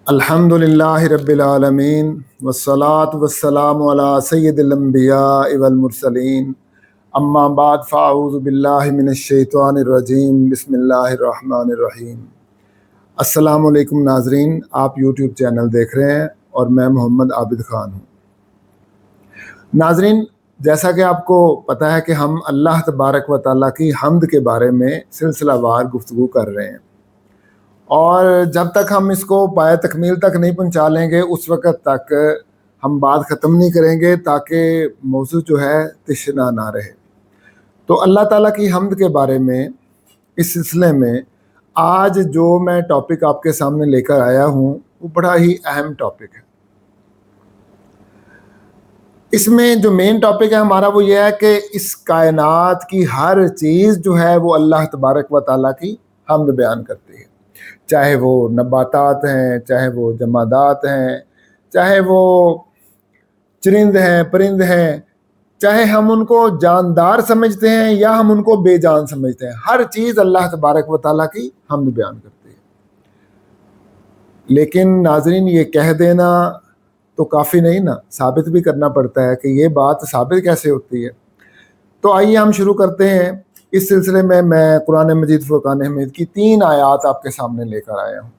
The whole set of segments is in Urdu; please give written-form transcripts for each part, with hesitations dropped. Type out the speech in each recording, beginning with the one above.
الحمدللہ رب العالمین والصلاة والسلام علی سید الانبیاء والمرسلین اما بعد فاعوذ باللہ من الشیطان الرجیم بسم اللہ الرحمن الرحیم۔ السلام علیکم ناظرین، آپ یوٹیوب چینل دیکھ رہے ہیں اور میں محمد عابد خان ہوں۔ ناظرین، جیسا کہ آپ کو پتہ ہے کہ ہم اللہ تبارک و تعالیٰ کی حمد کے بارے میں سلسلہ وار گفتگو کر رہے ہیں، اور جب تک ہم اس کو پائے تکمیل تک نہیں پہنچا لیں گے اس وقت تک ہم بات ختم نہیں کریں گے، تاکہ موضوع جو ہے تشنا نہ رہے۔ تو اللہ تعالیٰ کی حمد کے بارے میں اس سلسلے میں آج جو میں ٹاپک آپ کے سامنے لے کر آیا ہوں وہ بڑا ہی اہم ٹاپک ہے۔ اس میں جو مین ٹاپک ہے ہمارا وہ یہ ہے کہ اس کائنات کی ہر چیز جو ہے وہ اللہ تبارک و تعالیٰ کی حمد بیان کرتی ہے، چاہے وہ نباتات ہیں، چاہے وہ جمادات ہیں، چاہے وہ چرند ہیں، پرند ہیں، چاہے ہم ان کو جاندار سمجھتے ہیں یا ہم ان کو بے جان سمجھتے ہیں، ہر چیز اللہ تبارک و تعالیٰ کی حمد بیان کرتی ہے۔ لیکن ناظرین، یہ کہہ دینا تو کافی نہیں نا، ثابت بھی کرنا پڑتا ہے کہ یہ بات ثابت کیسے ہوتی ہے۔ تو آئیے ہم شروع کرتے ہیں۔ اس سلسلے میں قرآن مجید فرقان حمید کی 3 آیات آپ کے سامنے لے کر آیا ہوں۔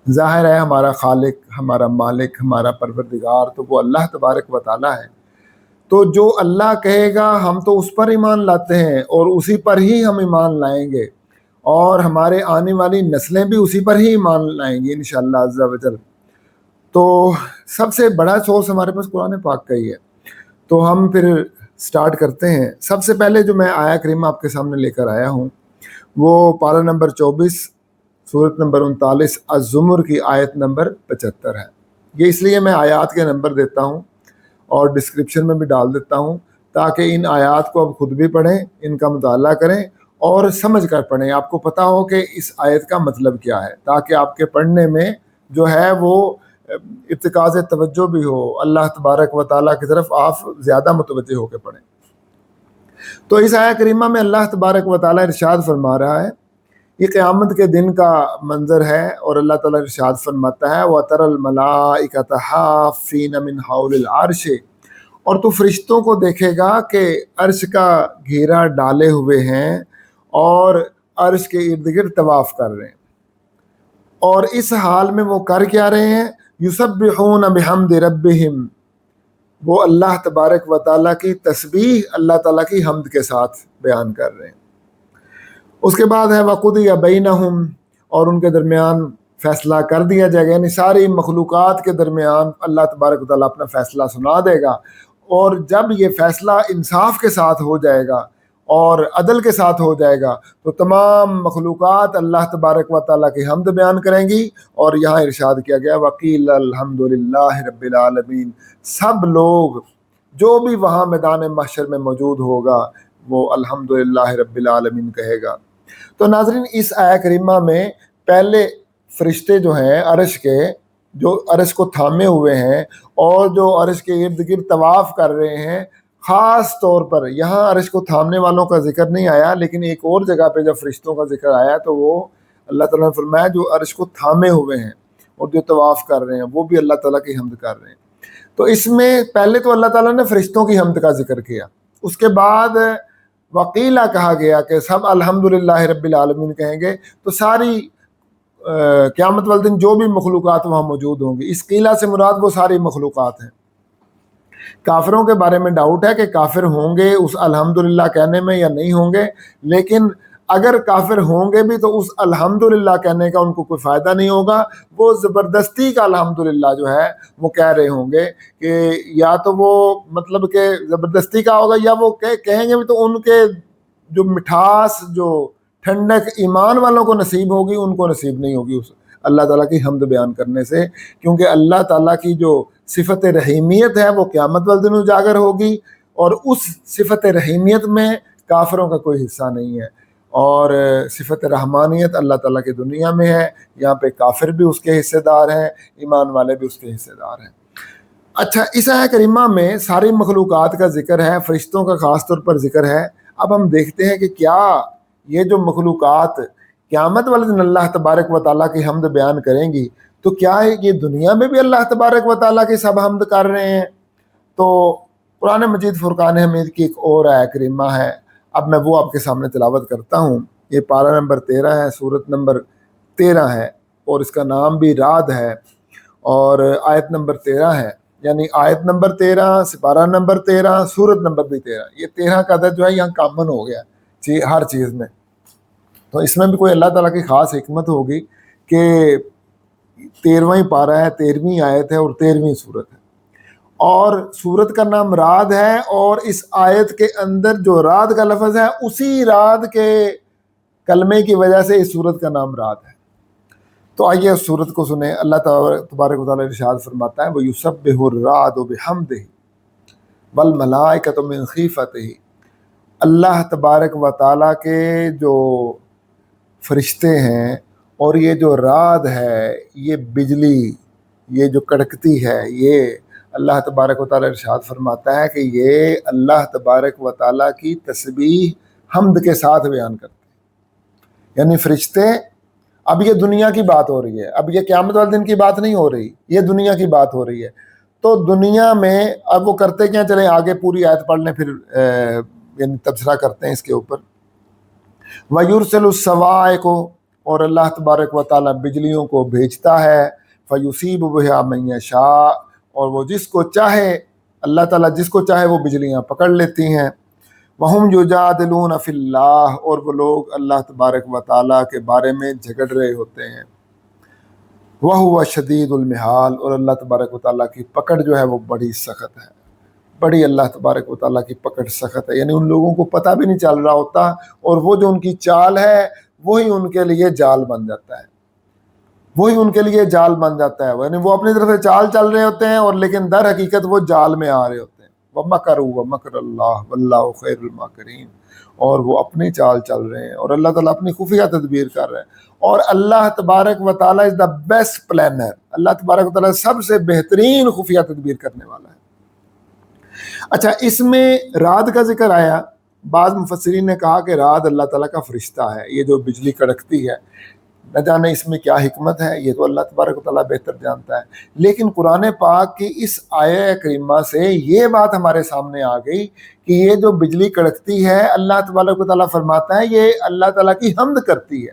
ظاہر ہے ہمارا خالق، ہمارا مالک، ہمارا پروردگار تو وہ اللہ تبارک و تعالیٰ ہے، تو جو اللہ کہے گا ہم تو اس پر ایمان لاتے ہیں اور اسی پر ہی ہم ایمان لائیں گے، اور ہمارے آنے والی نسلیں بھی اسی پر ہی ایمان لائیں گی انشاءاللہ عز و جل۔ تو سب سے بڑا سورس ہمارے پاس قرآن پاک کا ہی ہے۔ تو ہم پھر سٹارٹ کرتے ہیں۔ سب سے پہلے جو میں آیا کریمہ آپ کے سامنے لے کر آیا ہوں وہ پارہ نمبر 24 سورت نمبر 39 الزمر کی آیت نمبر 75 ہے۔ یہ اس لیے میں آیات کے نمبر دیتا ہوں اور ڈسکرپشن میں بھی ڈال دیتا ہوں تاکہ ان آیات کو آپ خود بھی پڑھیں، ان کا مطالعہ کریں اور سمجھ کر پڑھیں، آپ کو پتہ ہو کہ اس آیت کا مطلب کیا ہے، تاکہ آپ کے پڑھنے میں جو ہے وہ ارتکاز توجہ بھی ہو، اللہ تبارک و تعالیٰ کی طرف آپ زیادہ متوجہ ہو کے پڑھیں۔ تو اس آیت کریمہ میں اللہ تبارک و تعالیٰ ارشاد فرما رہا ہے، یہ قیامت کے دن کا منظر ہے، اور اللہ تعالیٰ ارشاد فرماتا ہے وَتَرَى الْمَلَائِكَةَ حَافِّينَ مِنْ حَوْلِ الْعَرْشِ، اور تو فرشتوں کو دیکھے گا کہ عرش کا گھیرا ڈالے ہوئے ہیں اور عرش کے ارد گرد طواف کر رہے ہیں، اور اس حال میں وہ کر کیا رہے ہیں؟ یسبحون بحمد ربہم، وہ اللہ تبارک و تعالیٰ کی تسبیح اللہ تعالیٰ کی حمد کے ساتھ بیان کر رہے ہیں۔ اس کے بعد ہے وَقُضِیَ بَیْنَہُم، اور ان کے درمیان فیصلہ کر دیا جائے گا، یعنی ساری مخلوقات کے درمیان اللہ تبارک و تعالیٰ اپنا فیصلہ سنا دے گا، اور جب یہ فیصلہ انصاف کے ساتھ ہو جائے گا اور عدل کے ساتھ ہو جائے گا تو تمام مخلوقات اللہ تبارک و تعالیٰ کی حمد بیان کریں گی، اور یہاں ارشاد کیا گیا وَقِیلَ الْحَمْدُلِلَّهِ رَبِّ الْعَالَمِينَ، سب لوگ جو بھی وہاں میدان محشر میں موجود ہوگا وہ الحمدللہ رب العالمین کہے گا۔ تو ناظرین، اس آیت کریمہ میں پہلے فرشتے جو ہیں عرش کے، جو عرش کو تھامے ہوئے ہیں اور جو عرش کے ارد گرد طواف کر رہے ہیں، خاص طور پر یہاں عرش کو تھامنے والوں کا ذکر نہیں آیا، لیکن ایک اور جگہ پہ جب فرشتوں کا ذکر آیا تو وہ اللہ تعالیٰ نے فرمایا جو عرش کو تھامے ہوئے ہیں اور جو طواف کر رہے ہیں وہ بھی اللہ تعالیٰ کی حمد کر رہے ہیں۔ تو اس میں پہلے تو اللہ تعالیٰ نے فرشتوں کی حمد کا ذکر کیا، اس کے بعد وقیلہ کہا گیا کہ سب الحمدللہ رب العالمین کہیں گے، تو ساری قیامت والے دن جو بھی مخلوقات وہاں موجود ہوں گی، اس قیلہ سے مراد وہ ساری مخلوقات ہیں۔ کافروں کے بارے میں ڈاؤٹ ہے کہ کافر ہوں گے اس الحمدللہ کہنے میں یا نہیں ہوں گے، لیکن اگر کافر ہوں گے بھی تو اس الحمدللہ کہنے کا ان کو کوئی فائدہ نہیں ہوگا، وہ زبردستی کا الحمدللہ جو ہے وہ کہہ رہے ہوں گے کہ یا تو وہ مطلب کہ زبردستی کا ہوگا، یا وہ کہیں گے بھی تو ان کے جو مٹھاس، جو ٹھنڈک ایمان والوں کو نصیب ہوگی ان کو نصیب نہیں ہوگی اس اللہ تعالیٰ کی حمد بیان کرنے سے، کیونکہ اللہ تعالیٰ کی جو صفت رحیمیت ہے وہ قیامت والے دن اجاگر ہوگی، اور اس صفت رحیمیت میں کافروں کا کوئی حصہ نہیں ہے، اور صفت رحمانیت اللہ تعالیٰ کی دنیا میں ہے، یہاں پہ کافر بھی اس کے حصے دار ہیں، ایمان والے بھی اس کے حصے دار ہیں۔ اچھا، اس آیت کریمہ میں ساری مخلوقات کا ذکر ہے، فرشتوں کا خاص طور پر ذکر ہے۔ اب ہم دیکھتے ہیں کہ کیا یہ جو مخلوقات قیامت والے دن اللہ تبارک و تعالیٰ کی حمد بیان کریں گی تو کیا ہے یہ دنیا میں بھی اللہ تبارک و تعالیٰ کی سب حمد کر رہے ہیں؟ تو قرآن مجید فرقان حمید کی ایک اور آیہ کریمہ ہے، اب میں وہ آپ کے سامنے تلاوت کرتا ہوں۔ یہ پارہ نمبر 13 ہے، سورت نمبر 13 ہے، اور اس کا نام بھی رعد ہے، اور آیت نمبر 13 ہے، یعنی آیت نمبر 13، سپارہ نمبر 13، سورت نمبر بھی 13۔ یہ 13 کا عدد جو ہے یہاں کامن ہو گیا ہر چیز میں، تو اس میں بھی کوئی اللہ تعالیٰ کی خاص حکمت ہوگی کہ 13واں پارہ ہے، 13ویں آیت ہے اور 13ویں سورت ہے، اور سورت کا نام رعد ہے، اور اس آیت کے اندر جو رعد کا لفظ ہے اسی رعد کے کلمے کی وجہ سے اس سورت کا نام رعد ہے۔ تو آئیے اس سورت کو سنیں۔ اللہ تبارک و تعالیٰ ارشاد فرماتا ہے وَيُسَبِّحُ الرَّعْدُ بِحَمْدِهِ وَالْمَلَائِكَةُ مِنْ خِيفَتِهِ، اللہ تبارک و تعالیٰ کے جو فرشتے ہیں اور یہ جو رعد ہے، یہ بجلی، یہ جو کڑکتی ہے، یہ اللہ تبارک و تعالیٰ ارشاد فرماتا ہے کہ یہ اللہ تبارک و تعالیٰ کی تسبیح حمد کے ساتھ بیان کرتے ہیں۔ یعنی فرشتے، اب یہ دنیا کی بات ہو رہی ہے، اب یہ قیامت والے دن کی بات نہیں ہو رہی، یہ دنیا کی بات ہو رہی ہے۔ تو دنیا میں اب وہ کرتے کیا، چلیں آگے پوری آیت پڑھ لیں، پھر یعنی تبصرہ کرتے ہیں اس کے اوپر۔ وَيُرْسِلُ الصَّوَاعِقَ، اور اللہ تبارک و تعالیٰ بجلیوں کو بھیجتا ہے، فَيُصِيبُ بِهَا مَن يَشَاءُ، اور وہ جس کو چاہے، اللہ تعالیٰ جس کو چاہے وہ بجلیاں پکڑ لیتی ہیں۔ وَهُمْ يُجَادِلُونَ فِي اللَّهِ، اور وہ لوگ اللہ تبارک و تعالیٰ کے بارے میں جھگڑ رہے ہوتے ہیں۔ وَهُوَ شَدِيدُ الْمِحَالِ، اور اللہ تبارک و تعالیٰ کی پکڑ جو ہے وہ بڑی سخت ہے، بڑی اللہ تبارک و تعالیٰ کی پکڑ سخت ہے، یعنی ان لوگوں کو پتہ بھی نہیں چل رہا ہوتا، اور وہ جو ان کی چال ہے وہی ان کے لیے جال بن جاتا ہے، وہی ان کے لیے جال بن جاتا ہے، یعنی وہ اپنی طرف سے چال چل رہے ہوتے ہیں اور لیکن در حقیقت وہ جال میں آ رہے ہوتے ہیں۔ وَمَكَرُوا وَمَكَرَ اللَّهُ وَاللَّهُ خَيْرُ الْمَاكِرِينَ، اور وہ اپنی چال چل رہے ہیں اور اللہ تعالیٰ اپنی خفیہ تدبیر کر رہے ہیں، اور اللہ تبارک و تعالیٰ از دا بیسٹ پلانر، اللہ تبارک و تعالیٰ سب سے بہترین خفیہ تدبیر کرنے والا ہے۔ اچھا، اس میں رعد کا ذکر آیا، بعض مفسرین نے کہا کہ رعد اللہ تعالیٰ کا فرشتہ ہے، یہ جو بجلی کڑکتی ہے، نہ جانے اس میں کیا حکمت ہے، یہ تو اللہ تبارک و تعالیٰ بہتر جانتا ہے، لیکن قرآن پاک کی اس آیہ کریمہ سے یہ بات ہمارے سامنے آ گئی کہ یہ جو بجلی کڑکتی ہے، اللہ تبارک و تعالیٰ فرماتا ہے یہ اللہ تعالیٰ کی حمد کرتی ہے۔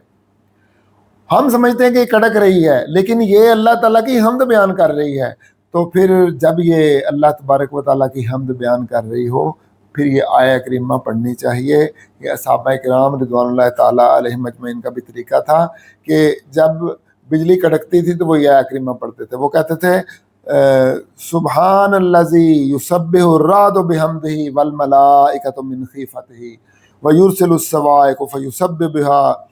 ہم سمجھتے ہیں کہ یہ کڑک رہی ہے، لیکن یہ اللہ تعالیٰ کی حمد بیان کر رہی ہے۔ تو پھر جب یہ اللہ تبارک و تعالیٰ کی حمد بیان کر رہی ہو، پھر یہ آیہ کریمہ پڑھنی چاہیے۔ یہ صحابہ کرام رضوان اللہ تعالیٰ علیہم اجمعین کا بھی طریقہ تھا کہ جب بجلی کڑکتی تھی تو وہ یہ آیہ کریمہ پڑھتے تھے، وہ کہتے تھے سبحان الذی یسبح الرعد بحمدہ والملائکۃ من خیفتہ ویرسل الصواعق فیسبح بها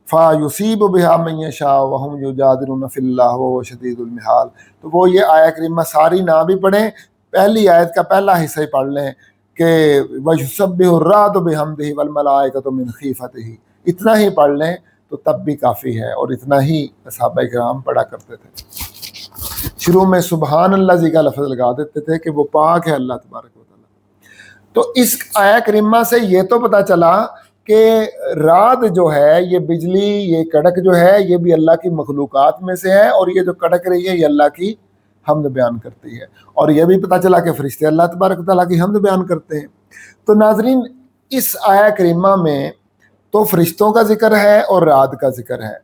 فَيُصِيبُ بِهَا مَن يَشَاءُ وَهُمْ يُجَادِلُونَ فِي اللَّهِ وَهُوَ شَدِيدُ الْمِحَالِ۔ تو وہ یہ آیہ کریمہ ساری نہ بھی پڑھیں، پہلی آیت کا پہلا حصہ ہی پڑھ لیں کہ وَيُسَبِّحُ الرَّعْدُ بِحَمْدِهِ وَالْمَلَائِكَةُ مِنْ خِيفَتِهِ، اتنا ہی پڑھ لیں تو تب بھی کافی ہے، اور اتنا ہی صحابہ کرام پڑھا کرتے تھے۔ شروع میں سبحان اللہ کا لفظ لگا دیتے تھے کہ وہ پاک ہے اللہ تبارک و تعالیٰ۔ تو اس آیہ کریمہ سے یہ تو پتہ چلا کہ رعد جو ہے، یہ بجلی، یہ کڑک جو ہے، یہ بھی اللہ کی مخلوقات میں سے ہے، اور یہ جو کڑک رہی ہے یہ اللہ کی حمد بیان کرتی ہے، اور یہ بھی پتہ چلا کہ فرشتے اللہ تبارک و تعالیٰ کی حمد بیان کرتے ہیں۔ تو ناظرین، اس آیہ کریمہ میں تو فرشتوں کا ذکر ہے اور رعد کا ذکر ہے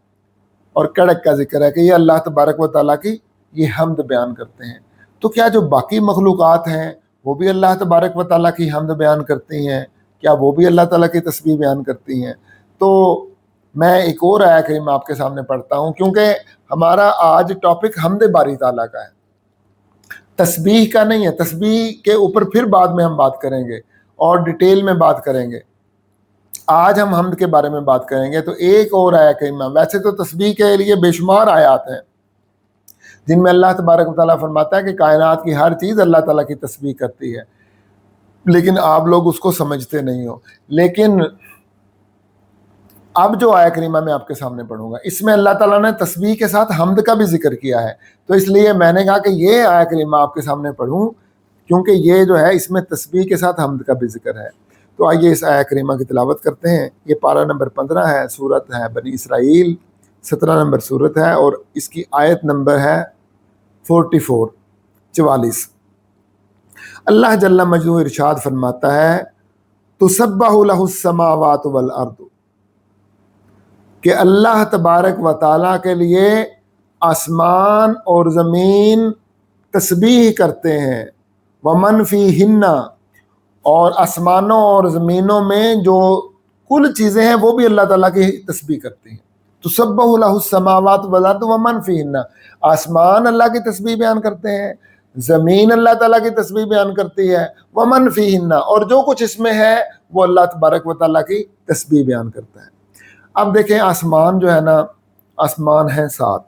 اور کڑک کا ذکر ہے کہ یہ اللہ تبارک و تعالیٰ کی یہ حمد بیان کرتے ہیں۔ تو کیا جو باقی مخلوقات ہیں وہ بھی اللہ تبارک و تعالیٰ کی حمد بیان کرتی ہیں؟ کیا وہ بھی اللہ تعالیٰ کی تسبیح بیان کرتی ہیں؟ تو میں ایک اور آیہ کریمہ آپ کے سامنے پڑھتا ہوں، کیونکہ ہمارا آج ٹاپک حمد باری تعالیٰ کا ہے، تسبیح کا نہیں ہے۔ تسبیح کے اوپر پھر بعد میں ہم بات کریں گے اور ڈیٹیل میں بات کریں گے، آج ہم حمد کے بارے میں بات کریں گے۔ تو ایک اور آیہ کریمہ، ویسے تو تسبیح کے لیے بے شمار آیات ہیں جن میں اللہ تبارک و تعالیٰ فرماتا ہے کہ کائنات کی ہر چیز اللہ تعالیٰ کی تسبیح کرتی ہے، لیکن آپ لوگ اس کو سمجھتے نہیں ہو۔ لیکن اب جو آیہ کریمہ میں آپ کے سامنے پڑھوں گا، اس میں اللہ تعالیٰ نے تسبیح کے ساتھ حمد کا بھی ذکر کیا ہے، تو اس لیے میں نے کہا کہ یہ آیہ کریمہ آپ کے سامنے پڑھوں، کیونکہ یہ جو ہے اس میں تسبیح کے ساتھ حمد کا بھی ذکر ہے۔ تو آئیے اس آیہ کریمہ کی تلاوت کرتے ہیں۔ یہ پارہ نمبر 15 ہے، سورت ہے بنی اسرائیل، 17 نمبر صورت ہے اور اس کی آیت نمبر ہے 44. اللہ جل مجدہ ارشاد فرماتا ہے تسبح لہ السماوات والارض، کہ اللہ تبارک و تعالیٰ کے لیے آسمان اور زمین تسبیح کرتے ہیں، ومن فیہن، اور آسمانوں اور زمینوں میں جو کل چیزیں ہیں وہ بھی اللہ تعالیٰ کی تسبیح کرتے ہیں. تسبح لہ السماوات والارض ومن فیہن، آسمان اللہ کی تسبیح بیان کرتے ہیں، زمین اللہ تعالیٰ کی تسبیح بیان کرتی ہے، ومن فیہن، اور جو کچھ اس میں ہے وہ اللہ تبارک و تعالیٰ کی تسبیح بیان کرتا ہے. اب دیکھیں آسمان جو ہے نا، آسمان ہیں 7،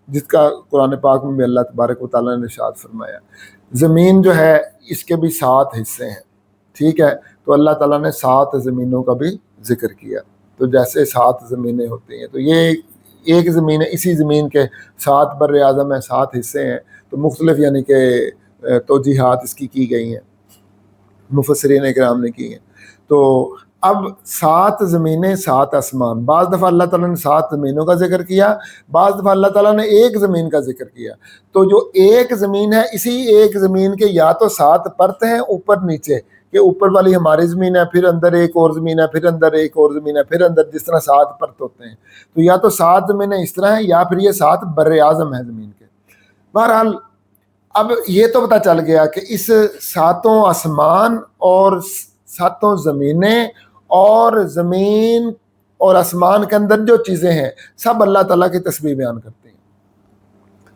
جس کا قرآن پاک میں بھی اللہ تبارک و تعالیٰ نے ارشاد فرمایا. زمین جو ہے اس کے بھی 7 حصے ہیں، ٹھیک ہے. تو اللہ تعالیٰ نے 7 زمینوں کا بھی ذکر کیا. تو جیسے 7 زمینیں ہوتی ہیں تو یہ ایک زمین ہے، اسی زمین کے 7 بر اعظم ہیں، 7 حصے ہیں. تو مختلف یعنی کہ توجیحات اس کی گئی ہیں، مفسرین اکرام نے کی ہیں. تو اب 7 زمینیں 7 آسمان، بعض دفعہ اللہ تعالیٰ نے 7 زمینوں کا ذکر کیا، بعض دفعہ اللہ تعالیٰ نے ایک زمین کا ذکر کیا. تو جو ایک زمین ہے، اسی ایک زمین کے یا تو 7 پرت ہیں اوپر نیچے، کہ اوپر والی ہماری زمین ہے، پھر اندر ایک اور زمین ہے، پھر اندر ایک اور زمین ہے، پھر اندر، جس طرح 7 پرت ہوتے ہیں. تو یا تو 7 زمینیں اس طرح ہیں، یا پھر یہ 7 بر اعظم ہیں زمین کے. بہرحال اب یہ تو پتہ چل گیا کہ اس 7 آسمان اور 7 زمینیں اور زمین اور آسمان کے اندر جو چیزیں ہیں سب اللہ تعالیٰ کی تسبیح بیان کرتے ہیں.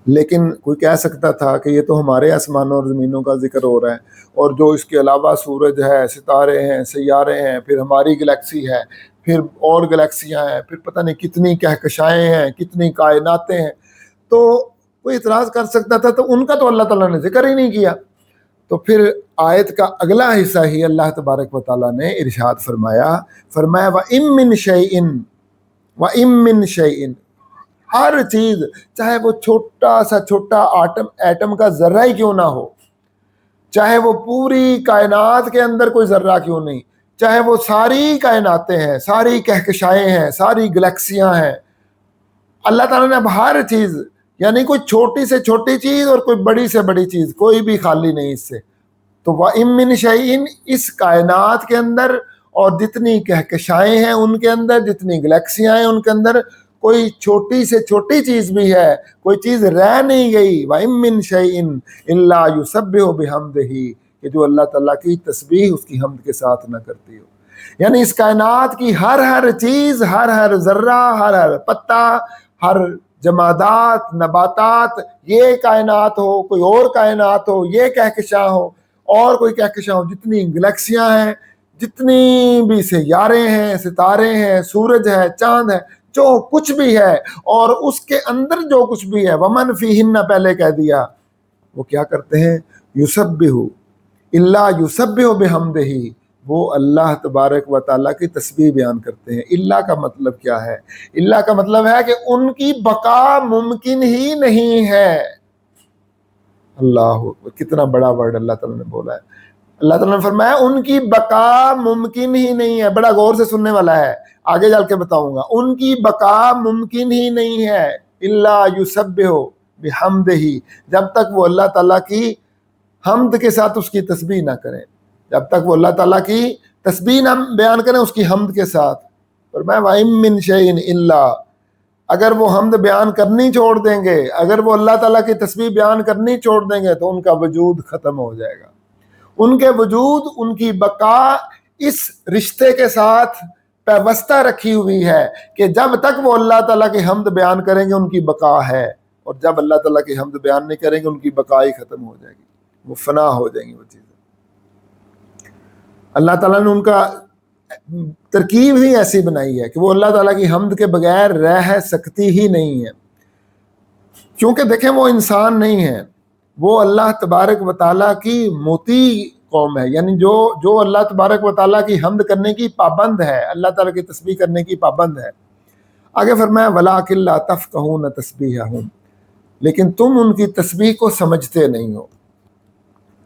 لیکن کوئی کہہ سکتا تھا کہ یہ تو ہمارے آسمانوں اور زمینوں کا ذکر ہو رہا ہے، اور جو اس کے علاوہ سورج ہے، ستارے ہیں، سیارے ہیں، پھر ہماری گلیکسی ہے، پھر اور گلیکسیاں ہیں، پھر پتہ نہیں کتنی کہکشائیں ہیں، کتنی کائناتیں ہیں. تو کوئی اعتراض کر سکتا تھا تو ان کا تو اللہ تعالیٰ نے ذکر ہی نہیں کیا. تو پھر آیت کا اگلا حصہ ہی اللہ تبارک و تعالیٰ نے ارشاد فرمایا وَإِن مِّن شَيْءٍ، ہر چیز، چاہے وہ چھوٹا سا چھوٹا ایٹم کا ذرہ ہی کیوں نہ ہو، چاہے وہ پوری کائنات کے اندر کوئی ذرہ کیوں نہیں، چاہے وہ ساری کائناتیں ہیں، ساری کہکشائیں ہیں، ساری گلیکسیاں ہیں، اللہ تعالیٰ نے اب ہر چیز، یعنی کوئی چھوٹی سے چھوٹی چیز اور کوئی بڑی سے بڑی چیز، کوئی بھی خالی نہیں اس سے. تو وَإِن مِّن شَيْءٍ، اس کائنات کے اندر اور جتنی کہکشائیں ہیں ان کے اندر، جتنی گلیکسیاں ہیں ان کے اندر، کوئی چھوٹی سے چھوٹی چیز بھی ہے، کوئی چیز رہ نہیں گئی. وَإِن مِّن شَيْءٍ إِلَّا يُسَبِّحُ بِحَمْدِهِ، کہ جو اللہ تعالیٰ کی تسبیح اس کی حمد کے ساتھ نہ کرتی ہو. یعنی اس کائنات کی ہر چیز، ہر ذرہ، ہر پتا، ہر جمادات، نباتات، یہ کائنات ہو، کوئی اور کائنات ہو، یہ کہکشاں ہو اور کوئی کہکشاں ہو، جتنی گلیکسیاں ہیں، جتنی بھی سیارے ہیں، ستارے ہیں، سورج ہے، چاند ہے، جو کچھ بھی ہے اور اس کے اندر جو کچھ بھی ہے، ومن فیہن پہلے کہہ دیا، وہ کیا کرتے ہیں؟ یسبح، الا یسبح بحمدہ، وہ اللہ تبارک و تعالیٰ کی تسبیح بیان کرتے ہیں. اللہ کا مطلب کیا ہے؟ اللہ کا مطلب ہے کہ ان کی بقا ممکن ہی نہیں ہے. اللہ کتنا بڑا ورڈ اللہ تعالیٰ نے بولا ہے. اللہ تعالیٰ نے فرمایا ان کی بقا ممکن ہی نہیں ہے. بڑا غور سے سننے والا ہے، آگے چل کے بتاؤں گا. ان کی بقا ممکن ہی نہیں ہے، الا یسبح بحمدہ، جب تک وہ اللہ تعالیٰ کی حمد کے ساتھ اس کی تسبیح نہ کریں، جب تک وہ اللہ تعالیٰ کی تسبیح نہ بیان کریں اس کی حمد کے ساتھ. فرمایا وَإِن مِّن شَيْءٍ إِلَّا، اگر وہ حمد بیان کرنی چھوڑ دیں گے، اگر وہ اللہ تعالیٰ کی تسبیح بیان کرنی چھوڑ دیں گے تو ان کا وجود ختم ہو جائے گا. ان کے وجود، ان کی بقا اس رشتے کے ساتھ پیوستہ رکھی ہوئی ہے کہ جب تک وہ اللہ تعالیٰ کی حمد بیان کریں گے ان کی بقا ہے، اور جب اللہ تعالیٰ کی حمد بیان نہیں کریں گے ان کی بقا ہی ختم ہو جائے گی، وہ فنا ہو جائیں گی وہ چیزیں. اللہ تعالیٰ نے ان کا ترکیب ہی ایسی بنائی ہے کہ وہ اللہ تعالیٰ کی حمد کے بغیر رہ سکتی ہی نہیں ہے. کیونکہ دیکھیں وہ انسان نہیں ہے، وہ اللہ تبارک و تعالیٰ کی مطیع قوم ہے، یعنی جو اللہ تبارک و تعالیٰ کی حمد کرنے کی پابند ہے، اللہ تعالیٰ کی تسبیح کرنے کی پابند ہے. آگے فرمایا وَلَٰكِن لَّا تَفْقَهُونَ تَسْبِيحَهُمْ، لیکن تم ان کی تسبیح کو سمجھتے نہیں ہو،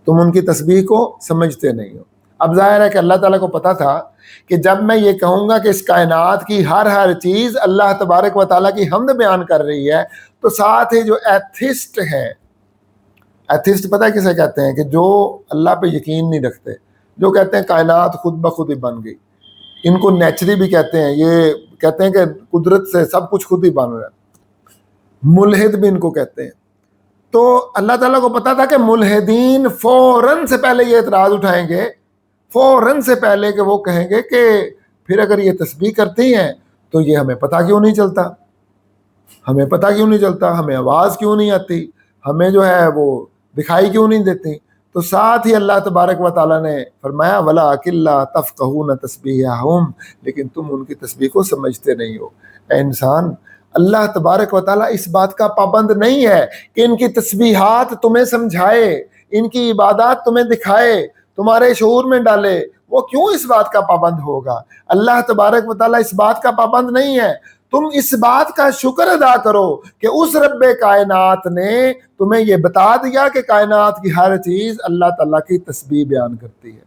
تم ان کی تسبیح کو سمجھتے نہیں ہو. اب ظاہر ہے کہ اللہ تعالیٰ کو پتا تھا کہ جب میں یہ کہوں گا کہ اس کائنات کی ہر چیز اللہ تبارک و تعالیٰ کی حمد بیان کر رہی ہے، تو ساتھ ہی جو ایتھسٹ ہے، ایتھسٹ پتہ ہے کسے کہتے ہیں؟ کہ جو اللہ پہ یقین نہیں رکھتے، جو کہتے ہیں کائنات خود بخود ہی بن گئی، ان کو نیچری بھی کہتے ہیں، یہ کہتے ہیں کہ قدرت سے سب کچھ خود ہی بن رہا ہے، ملحد بھی ان کو کہتے ہیں۔ تو اللہ تعالیٰ کو پتا تھا کہ ملحدین فوراً سے پہلے یہ اعتراض اٹھائیں گے، فوراً سے پہلے کہ وہ کہیں گے کہ پھر اگر یہ تسبیح کرتی ہیں تو یہ ہمیں پتہ کیوں نہیں چلتا، ہمیں پتہ کیوں نہیں چلتا، ہمیں آواز کیوں نہیں آتی، ہمیں جو ہے وہ دکھائی کیوں نہیں دیتی۔ تو ساتھ ہی اللہ تبارک و تعالیٰ نے فرمایا وَلَٰكِن لَّا تَفْقَهُونَ تَسْبِيحَهُمْ، لیکن تم ان کی تسبیح کو سمجھتے نہیں ہو۔ اے انسان، اللہ تبارک و تعالیٰ اس بات کا پابند نہیں ہے کہ ان کی تسبیحات تمہیں سمجھائے، ان کی عبادات تمہیں دکھائے، تمہارے شعور میں ڈالے، وہ کیوں اس بات کا پابند ہوگا؟ اللہ تبارک و تعالیٰ اس بات کا پابند نہیں ہے۔ تم اس بات کا شکر ادا کرو کہ اس رب کائنات نے تمہیں یہ بتا دیا کہ کائنات کی ہر چیز اللہ تعالیٰ کی تسبیح بیان کرتی ہے۔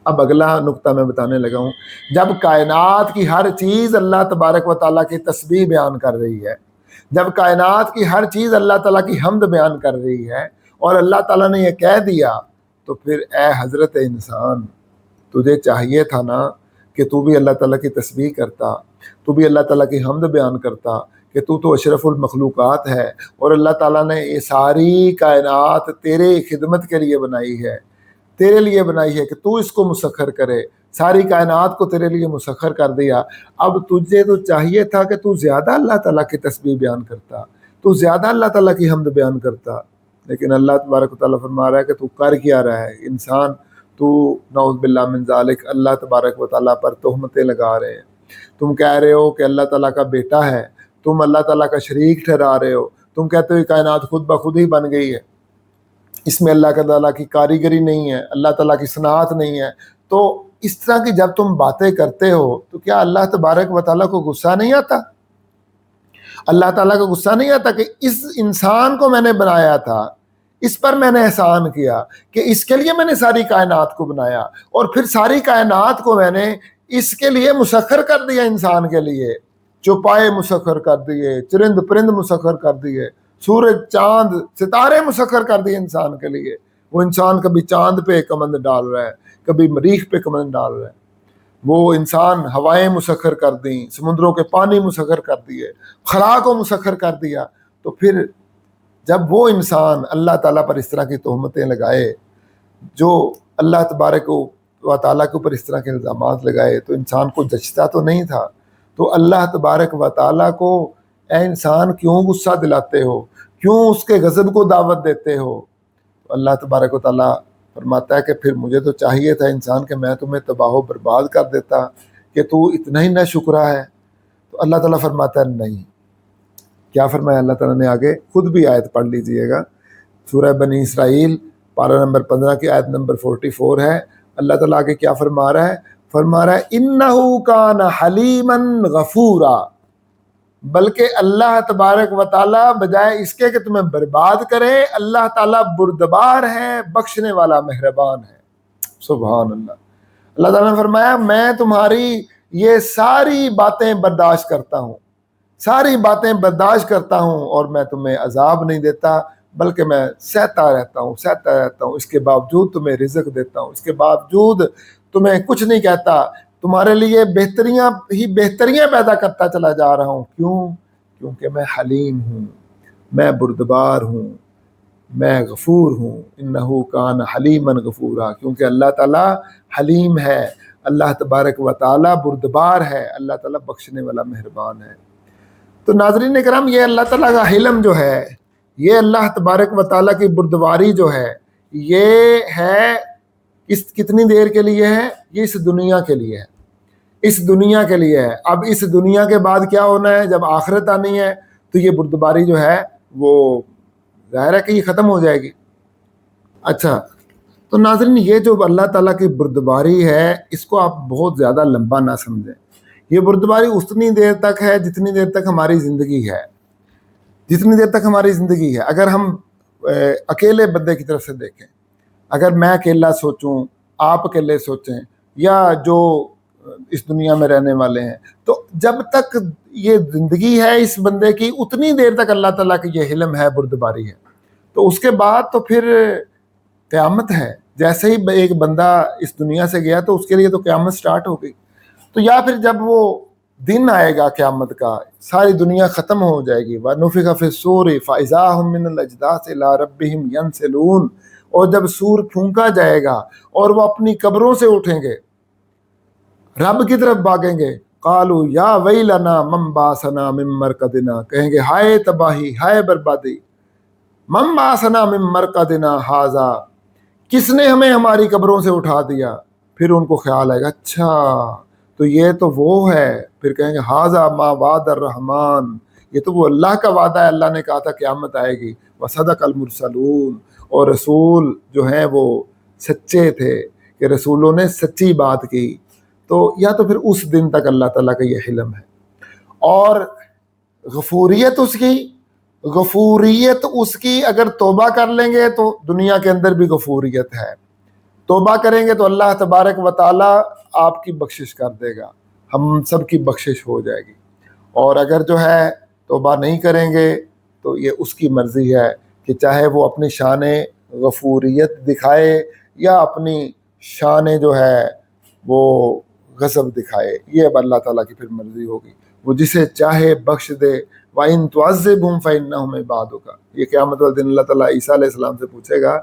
اب اگلا نقطہ میں بتانے لگا ہوں، جب کائنات کی ہر چیز اللہ تبارک و تعالیٰ کی تسبیح بیان کر رہی ہے، جب کائنات کی ہر چیز اللہ تعالیٰ کی حمد بیان کر رہی ہے، اور اللہ تعالیٰ نے یہ کہہ دیا، تو پھر اے حضرت انسان، تجھے چاہیے تھا نا کہ تو بھی اللہ تعالیٰ کی تسبیح کرتا، تو بھی اللہ تعالیٰ کی حمد بیان کرتا، کہ تو اشرف المخلوقات ہے، اور اللہ تعالیٰ نے یہ ساری کائنات تیرے خدمت کے لیے بنائی ہے، تیرے لیے بنائی ہے کہ تو اس کو مسخر کرے، ساری کائنات کو تیرے لیے مسخر کر دیا۔ اب تجھے تو چاہیے تھا کہ تو زیادہ اللہ تعالیٰ کی تسبیح بیان کرتا، تو زیادہ اللہ تعالیٰ کی حمد بیان کرتا، لیکن اللہ تبارک و تعالیٰ فرما رہا ہے کہ تو کر کیا رہا ہے انسان؟ تو نعوذ باللہ من ذالک اللہ تبارک و تعالیٰ پر تہمتیں لگا رہے ہیں۔ تم کہہ رہے ہو کہ اللہ تعالیٰ کا بیٹا ہے، تم اللہ تعالیٰ کا شریک ٹھہرا رہے ہو، تم کہتے ہو کائنات خود بخود ہی بن گئی ہے، اس میں اللہ تعالیٰ کی کاریگری نہیں ہے، اللہ تعالیٰ کی صنعت نہیں ہے۔ تو اس طرح کی جب تم باتیں کرتے ہو تو کیا اللہ تبارک و تعالیٰ کو غصہ نہیں آتا؟ اللہ تعالیٰ کو غصہ نہیں آتا کہ اس انسان کو میں نے بنایا تھا، اس پر میں نے احسان کیا کہ اس کے لیے میں نے ساری کائنات کو بنایا، اور پھر ساری کائنات کو میں نے اس کے لیے مسخر کر دیا، انسان کے لیے چوپائے مسخر کر دیے، چرند پرند مسخر کر دیے، سورج چاند ستارے مسخر کر دیے انسان کے لیے۔ وہ انسان کبھی چاند پہ کمند ڈال رہا ہے، کبھی مریخ پہ کمند ڈال رہا ہے، وہ انسان ہوائیں مسخر کر دیں، سمندروں کے پانی مسخر کر دیے، خلا کو مسخر کر دیا۔ تو پھر جب وہ انسان اللہ تعالیٰ پر اس طرح کی تہمتیں لگائے، جو اللہ تبارک و تعالیٰ کے اوپر اس طرح کے الزامات لگائے، تو انسان کو جچتا تو نہیں تھا۔ تو اللہ تبارک و تعالیٰ کو اے انسان کیوں غصہ دلاتے ہو، کیوں اس کے غضب کو دعوت دیتے ہو؟ تو اللہ تبارک و تعالیٰ فرماتا ہے کہ پھر مجھے تو چاہیے تھا انسان کہ میں تمہیں تباہ و برباد کر دیتا، کہ تو اتنا ہی نہ شکرا ہے۔ تو اللہ تعالیٰ فرماتا ہے نہیں۔ کیا فرمایا اللہ تعالیٰ نے آگے؟ خود بھی آیت پڑھ لیجئے گا، سورہ بنی اسرائیل پارہ نمبر 15 کی آیت نمبر 44 ہے۔ اللہ تعالیٰ آگے کیا فرما رہا ہے؟ فرما رہا ہے اِنَّهُ كَانَ حَلِيمًا غَفُورًا، بلکہ اللہ تبارک و تعالیٰ بجائے اس کے کہ تمہیں برباد کرے، اللہ تعالیٰ بردبار ہے، بخشنے والا مہربان ہے۔ سبحان اللہ۔ اللہ تعالیٰ نے فرمایا میں تمہاری یہ ساری باتیں برداشت کرتا ہوں، ساری باتیں برداشت کرتا ہوں، اور میں تمہیں عذاب نہیں دیتا، بلکہ میں سہتا رہتا ہوں، اس کے باوجود تمہیں رزق دیتا ہوں، اس کے باوجود تمہیں کچھ نہیں کہتا، تمہارے لیے بہتریاں ہی بہتریاں پیدا کرتا چلا جا رہا ہوں۔ کیوں؟ کیونکہ میں حلیم ہوں، میں بردبار ہوں، میں غفور ہوں۔ انہو کان حلیما غفورا، کیونکہ اللہ تعالیٰ حلیم ہے، اللہ تبارک و تعالیٰ بردبار ہے، اللہ تعالیٰ بخشنے والا مہربان ہے۔ تو ناظرین اکرام، یہ اللہ تعالیٰ کا حلم جو ہے، یہ اللہ تبارک و تعالیٰ کی بردباری جو ہے، یہ ہے اس کتنی دیر کے لیے ہے؟ یہ اس دنیا کے لیے ہے، اس دنیا کے لیے ہے۔ اب اس دنیا کے بعد کیا ہونا ہے؟ جب آخرت آنی ہے تو یہ بردباری جو ہے وہ ظاہر ہے کہ یہ ختم ہو جائے گی۔ اچھا، تو ناظرین یہ جو اللہ تعالیٰ کی بردباری ہے، اس کو آپ بہت زیادہ لمبا نہ سمجھیں۔ یہ بردباری اتنی دیر تک ہے جتنی دیر تک ہماری زندگی ہے، جتنی دیر تک ہماری زندگی ہے۔ اگر ہم اکیلے بندے کی طرف سے دیکھیں، اگر میں اکیلا سوچوں، آپ اکیلے سوچیں یا جو اس دنیا میں رہنے والے ہیں. تو جب تک یہ زندگی ہے اس بندے کی اتنی دیر تک اللہ تعالیٰ کی یہ حلم ہے، بردباری ہے. تو اس کے بعد تو پھر قیامت ہے. جیسے ہی ایک بندہ اس دنیا سے گیا تو اس کے لیے تو قیامت سٹارٹ ہو گئی. تو یا پھر جب وہ دن آئے گا قیامت کا، ساری دنیا ختم ہو جائے گی، وَنُفِخَ فِي الصُّورِ فَإِذَا هُم مِّنَ الْأَجْدَاثِ إِلَىٰ رَبِّهِمْ يَنْسِلُونَ. اور جب سور پھونکا جائے گا اور وہ اپنی قبروں سے اٹھیں گے، رب کی طرف بھاگیں گے. قالوا یا ویلنا من بعثنا من مرقدنا، کہیں گے ہائے تباہی، ہائے بربادی. من بعثنا من مرقدنا ھذا، کس نے ہمیں ہماری قبروں سے اٹھا دیا. پھر ان کو خیال آئے گا اچھا تو یہ تو وہ ہے. پھر کہیں گے ھذا ما وعد الرحمن، یہ تو وہ اللہ کا وعدہ ہے، اللہ نے کہا تھا قیامت آئے گی. وصدق المرسلون، اور رسول جو ہیں وہ سچے تھے کہ رسولوں نے سچی بات کی. تو یا تو پھر اس دن تک اللہ تعالیٰ کا یہ حلم ہے. اور غفوریت اس کی اگر توبہ کر لیں گے تو دنیا کے اندر بھی غفوریت ہے. توبہ کریں گے تو اللہ تبارک و تعالیٰ آپ کی بخشش کر دے گا، ہم سب کی بخشش ہو جائے گی. اور اگر جو ہے توبہ نہیں کریں گے تو یہ اس کی مرضی ہے کہ چاہے وہ اپنی شان غفوریت دکھائے یا اپنی شان جو ہے وہ غضب دکھائے. یہ اب اللہ تعالیٰ کی پھر مرضی ہوگی، وہ جسے چاہے بخش دے. وَإِن تُعَذِّبْهُمْ فَإِنَّهُمْ عِبَادُكَ. یہ قیامت والے دن اللہ تعالیٰ عیسیٰ علیہ السلام سے پوچھے گا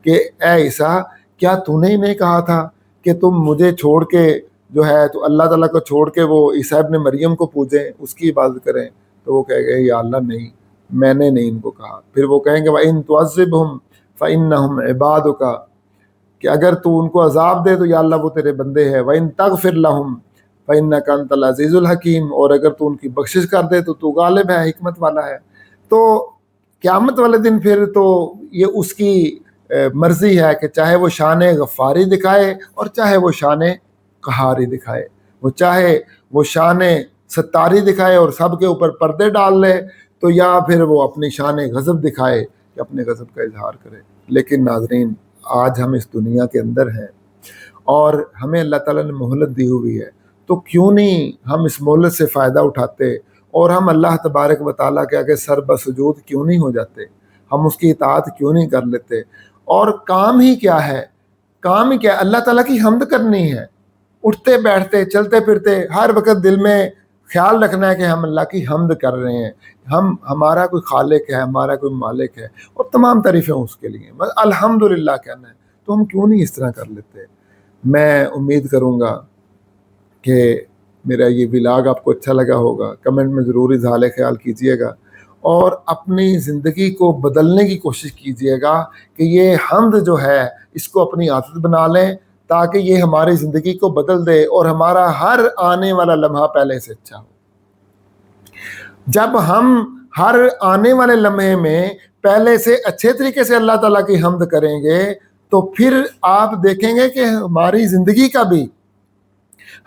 کہ اے عیسیٰ، کیا تو نے نہیں کہا تھا کہ تم مجھے چھوڑ کے جو ہے تو اللہ تعالیٰ کو چھوڑ کے وہ عیسیٰ ابن مریم کو پوجیں، اس کی عبادت کریں؟ تو وہ کہے گا یا اللہ نہیں، میں نے نہیں ان کو کہا. پھر وہ کہیں گے وَإِن تُعَذِّبْهُمْ فَإِنَّهُمْ عِبَادُكَ، کہ اگر تو ان کو عذاب دے تو یا اللہ وہ تیرے بندے ہیں. وَإِن تَغْفِرْ لَهُمْ فَإِنَّكَ أَنْتَ الْعَزِيزُ الْحَكِيمُ، اور اگر تو ان کی بخشش کر دے تو غالب ہے، حکمت والا ہے. تو قیامت والے دن پھر تو یہ اس کی مرضی ہے کہ چاہے وہ شان غفاری دکھائے اور چاہے وہ شان قہاری دکھائے، وہ چاہے وہ شان ستاری دکھائے اور سب کے اوپر پردے ڈال لے، تو یا پھر وہ اپنی شان غضب دکھائے کہ اپنے غضب کا اظہار کرے. لیکن ناظرین، آج ہم اس دنیا کے اندر ہیں اور ہمیں اللہ تعالیٰ نے مہلت دی ہوئی ہے، تو کیوں نہیں ہم اس مہلت سے فائدہ اٹھاتے اور ہم اللہ تبارک و تعالیٰ کے آگے سر بسجود کیوں نہیں ہو جاتے، ہم اس کی اطاعت کیوں نہیں کر لیتے. اور کام ہی کیا ہے، کام ہی کیا ہے، اللہ تعالیٰ کی حمد کرنی ہے. اٹھتے بیٹھتے چلتے پھرتے ہر وقت دل میں خیال رکھنا ہے کہ ہم اللہ کی حمد کر رہے ہیں، ہمارا کوئی خالق ہے، ہمارا کوئی مالک ہے، اور تمام تعریفیں اس کے لیے، بس الحمدللہ کہنا ہے. تو ہم کیوں نہیں اس طرح کر لیتے. میں امید کروں گا کہ میرا یہ ولاگ آپ کو اچھا لگا ہوگا. کمنٹ میں ضرور اظہار خیال کیجیے گا اور اپنی زندگی کو بدلنے کی کوشش کیجیے گا کہ یہ حمد جو ہے اس کو اپنی عادت بنا لیں تاکہ یہ ہماری زندگی کو بدل دے اور ہمارا ہر آنے والا لمحہ پہلے سے اچھا ہو. جب ہم ہر آنے والے لمحے میں پہلے سے اچھے طریقے سے اللہ تعالیٰ کی حمد کریں گے تو پھر آپ دیکھیں گے کہ ہماری زندگی کا بھی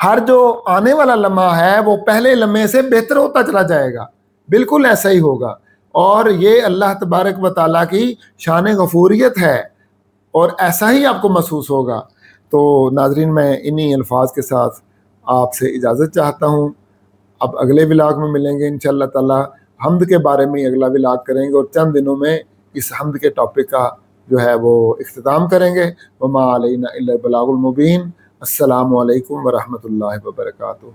ہر جو آنے والا لمحہ ہے وہ پہلے لمحے سے بہتر ہوتا چلا جائے گا. بالکل ایسا ہی ہوگا، اور یہ اللہ تبارک و تعالیٰ کی شان غفوریت ہے اور ایسا ہی آپ کو محسوس ہوگا. تو ناظرین، میں انہی الفاظ کے ساتھ آپ سے اجازت چاہتا ہوں. اب اگلے ولاگ میں ملیں گے انشاءاللہ تعالیٰ. حمد کے بارے میں اگلا ولاگ کریں گے اور چند دنوں میں اس حمد کے ٹاپک کا جو ہے وہ اختتام کریں گے. وما علینا الا البلاغ المبین. السلام علیکم ورحمۃ اللہ وبرکاتہ.